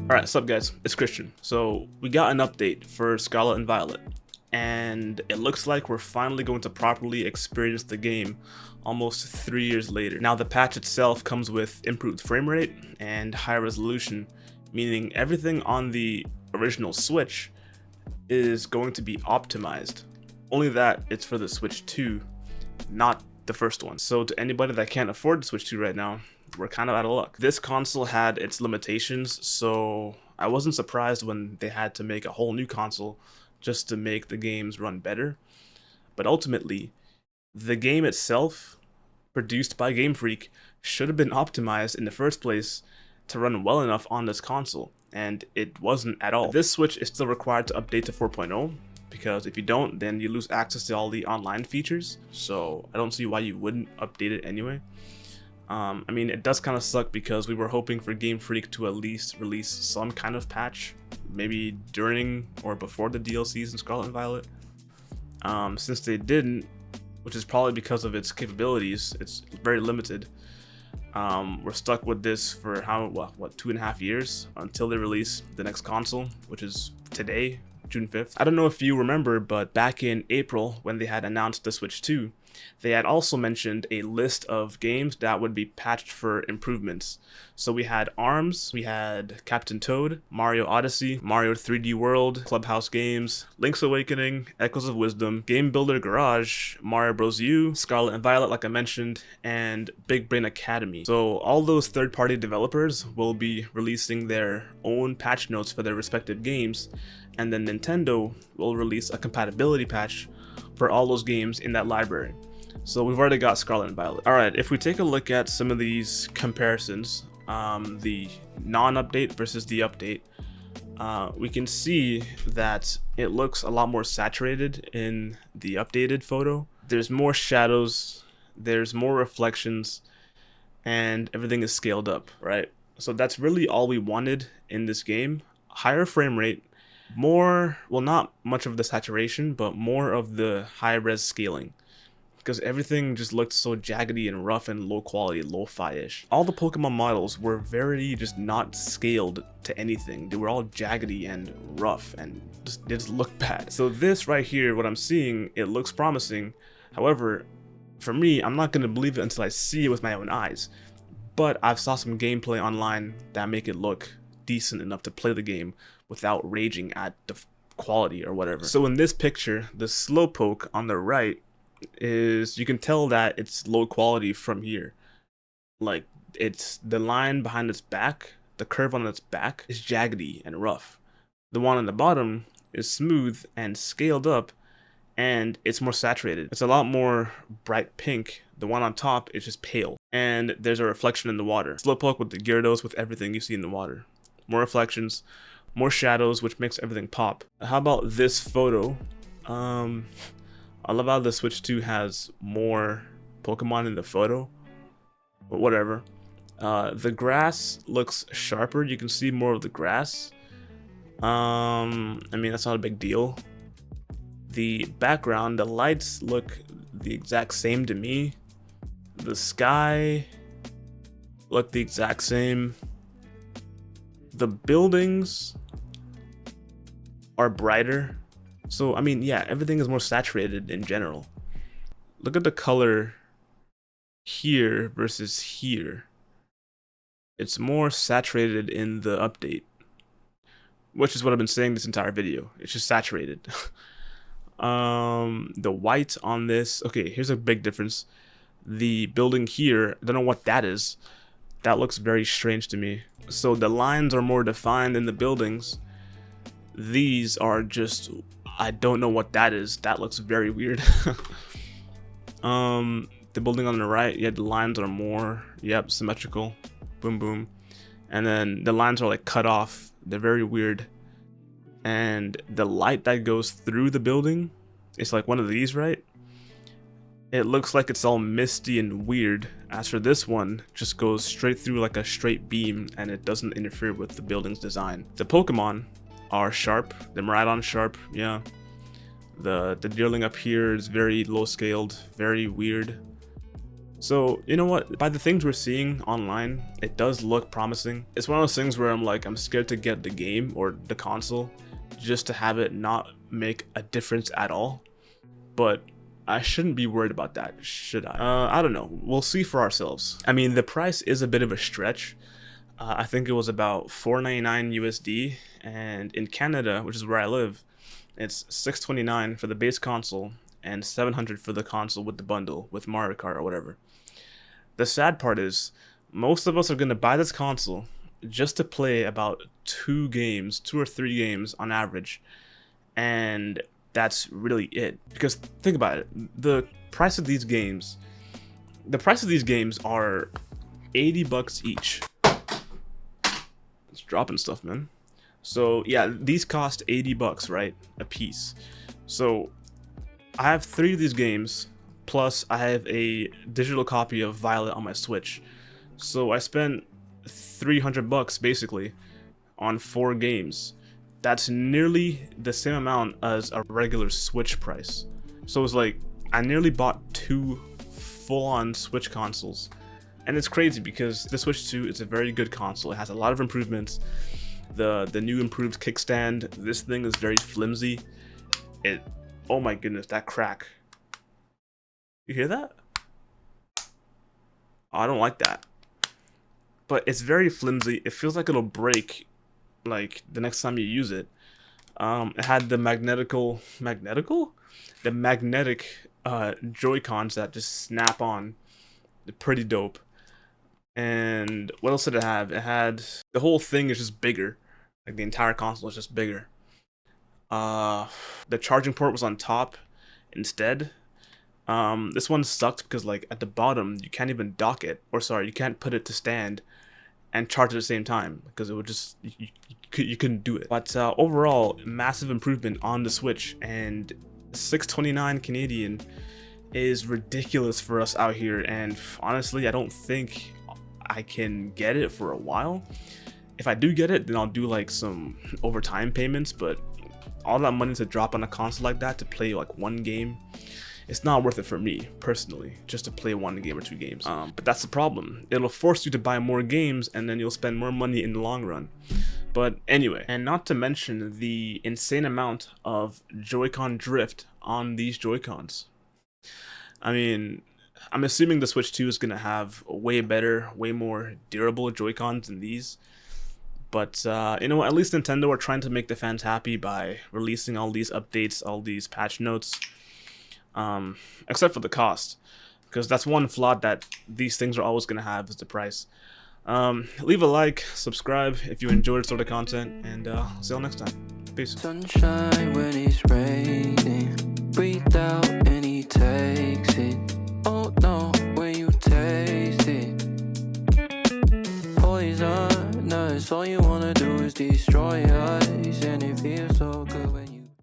Alright, what's up guys, it's Christian. So we got an update for Scarlet and Violet, and it looks like we're finally going to properly experience the game almost 3 years later. Now the patch itself comes with improved frame rate and high resolution, meaning everything on the original Switch is going to be optimized. Only that it's for the Switch 2, not the first one. So to anybody that can't afford the Switch 2 right now, we're kind of out of luck. This console had its limitations, so I wasn't surprised when they had to make a whole new console just to make the games run better. But ultimately, the game itself, produced by Game Freak, should have been optimized in the first place to run well enough on this console, and it wasn't at all. This Switch is still required to update to 4.0, because if you don't, then you lose access to all the online features, so I don't see why you wouldn't update it anyway. I mean, it does kind of suck because we were hoping for Game Freak to at least release some kind of patch, maybe during or before the DLCs in Scarlet and Violet. Since they didn't, which is probably because of its capabilities, it's very limited. We're stuck with this for what 2.5 years until they release the next console, which is today, June 5th. I don't know if you remember, but back in April when they had announced the Switch 2, they had also mentioned a list of games that would be patched for improvements. So we had ARMS, we had Captain Toad, Mario Odyssey, Mario 3D World, Clubhouse Games, Link's Awakening, Echoes of Wisdom, Game Builder Garage, Mario Bros. U, Scarlet and Violet like I mentioned, and Big Brain Academy. So all those third-party developers will be releasing their own patch notes for their respective games, and then Nintendo will release a compatibility patch for all those games in that library. So we've already got Scarlet and Violet. Alright, if we take a look at some of these comparisons, the non-update versus the update, we can see that it looks a lot more saturated in the updated photo. There's more shadows, there's more reflections, and everything is scaled up, right? So that's really all we wanted in this game. Higher frame rate, more, well, not much of the saturation, but more of the high-res scaling, because everything just looked so jaggedy and rough and low quality, lo-fi-ish. All the Pokemon models were very just not scaled to anything. They were all jaggedy and rough and they just looked bad. So this right here, what I'm seeing, it looks promising. However, for me, I'm not gonna believe it until I see it with my own eyes. But I've saw some gameplay online that make it look decent enough to play the game without raging at the quality or whatever. So in this picture, the Slowpoke on the right is, you can tell that it's low quality from here. Like, it's the line behind its back, the curve on its back is jaggedy and rough. The one on the bottom is smooth and scaled up, and it's more saturated. It's a lot more bright pink. The one on top is just pale, and there's a reflection in the water. Slowpoke with the Gyarados, with everything you see in the water. More reflections, more shadows, which makes everything pop. How about this photo? I love how the Switch 2 has more Pokemon in the photo, but whatever. The grass looks sharper. You can see more of the grass. I mean, that's not a big deal. The background, the lights look the exact same to me. The sky look the exact same. The buildings are brighter. So, I mean, yeah, everything is more saturated in general. Look at the color here versus here. It's more saturated in the update, which is what I've been saying this entire video. It's just saturated. The white on this, okay, here's a big difference. The building here, I don't know what that is. That looks very strange to me. So the lines are more defined in the buildings. These are just, I don't know what that is. That looks very weird. The building on the right, yeah, the lines are more, yep, symmetrical. Boom, boom. And then the lines are like cut off. They're very weird. And the light that goes through the building, it's like one of these, right? It looks like it's all misty and weird. As for this one, just goes straight through like a straight beam, and it doesn't interfere with the building's design. The Pokemon are sharp. The Miraidon sharp, yeah. The deerling up here is very low scaled, very weird. So, you know what? By the things we're seeing online, it does look promising. It's one of those things where I'm scared to get the game or the console just to have it not make a difference at all. But I shouldn't be worried about that, should I? I don't know. We'll see for ourselves. I mean, the price is a bit of a stretch. I think it was about $4.99 USD, and in Canada, which is where I live, it's $6.29 for the base console and $700 for the console with the bundle with Mario Kart or whatever. The sad part is, most of us are gonna buy this console just to play about 2 or 3 games on average, and that's really it. Because think about it, the price of these games are $80 each. It's dropping stuff, man. So yeah, these cost $80, right, a piece. So I have 3 of these games, plus I have a digital copy of Violet on my Switch. So I spent $300 basically on 4 games. That's nearly the same amount as a regular Switch price. So it's like, I nearly bought 2 full-on Switch consoles. And it's crazy because the Switch 2 is a very good console. It has a lot of improvements. The new improved kickstand, this thing is very flimsy. Oh my goodness, that crack. You hear that? Oh, I don't like that. But it's very flimsy. It feels like it'll break like the next time you use it. It had the magnetic Joy-Cons that just snap on. They're pretty dope. And what else did it have? It had, the whole thing is just bigger. Like the entire console is just bigger. The charging port was on top instead. This one sucked because like at the bottom you can't even dock it, or sorry, you can't put it to stand and charge at the same time because it would just, you couldn't do it. But overall, massive improvement on the Switch, and $6.29 Canadian is ridiculous for us out here, and honestly I don't think I can get it for a while. If I do get it, then I'll do like some overtime payments, but all that money to drop on a console like that to play like 1 game, it's not worth it for me personally, just to play 1 game or 2 games. But that's the problem. It'll force you to buy more games, and then you'll spend more money in the long run. But anyway, and not to mention the insane amount of Joy-Con drift on these Joy-Cons. I mean, I'm assuming the Switch 2 is gonna have way better, way more durable Joy-Cons than these. But you know, at least Nintendo are trying to make the fans happy by releasing all these updates, all these patch notes. Except for the cost, because that's one flaw that these things are always going to have, is the price. Leave a like, subscribe if you enjoyed this sort of content, and see you all next time. Peace. Sunshine when it's raining, breathe out and he takes it. Oh no, when you taste it, poisonous. All you wanna do is destroy us, and it feels so good when